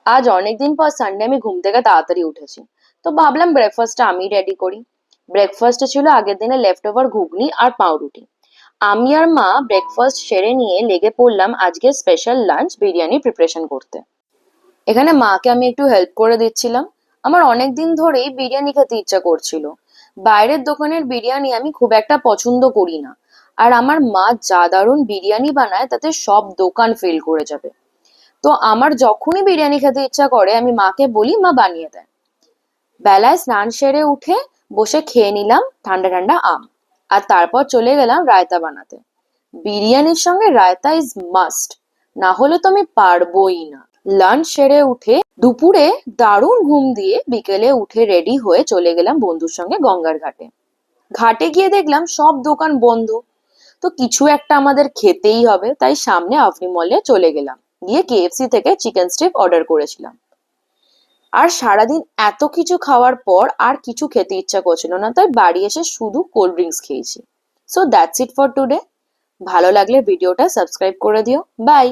আজ অনেকদিন পর সানডে আমি ঘুম থেকে তাড়াতাড়ি উঠেছি। তো ভাবলাম ব্রেকফাস্টটা আমি রেডি করি। ব্রেকফাস্টে ছিল আগের দিনে লেফট ওভার ঘুগনি আর পাউরুটি। আমি আর মা ব্রেকফাস্ট সেরে নিয়ে লেগে পড়লাম আজকে স্পেশাল লাঞ্চ বিরিয়ানি প্রিপারেশন করতে। এখানে মাকে আমি একটু হেল্প করে দিচ্ছিলাম। আমার অনেক দিন ধরেই বিরিয়ানি খেতে ইচ্ছা করছিল। বাইরের দোকানের বিরিয়ানি আমি খুব একটা পছন্দ করি না। আর আমার মা যা দারুণ বিরিয়ানি বানায় তাতে সব দোকান ফেল করে যাবে। তো আমার যখনই বিরিয়ানি খেতে ইচ্ছা করে আমি মাকে বলি, মা বানিয়ে দেয়। বেলায় স্নান সেরে উঠে বসে খেয়ে নিলাম ঠান্ডা ঠান্ডা আম। আর তারপর চলে গেলাম রায়তা বানাতে। বিরিয়ানির সঙ্গে রায়তা ইজ মাস্ট, না হলে তো আমি পারবোই না। লাঞ্চ সেরে উঠে দুপুরে দারুণ ঘুম দিয়ে বিকেলে উঠে রেডি হয়ে চলে গেলাম বন্ধুর সঙ্গে গঙ্গার ঘাটে। ঘাটে গিয়ে দেখলাম সব দোকান বন্ধ। তো কিছু একটা আমাদের খেতেই হবে, তাই সামনে আফরি মলে চলে গেলাম। গিয়ে কেএফসি থেকে চিকেন স্ট্রিপ অর্ডার করেছিলাম। আর সারাদিন এত কিছু খাওয়ার পর আর কিছু খেতে ইচ্ছা করছিল না, তাই বাড়ি এসে শুধু কোল্ড ড্রিঙ্কস খেয়েছি। So that's it for today. ভালো লাগলে ভিডিওটা সাবস্ক্রাইব করে দিও। বাই।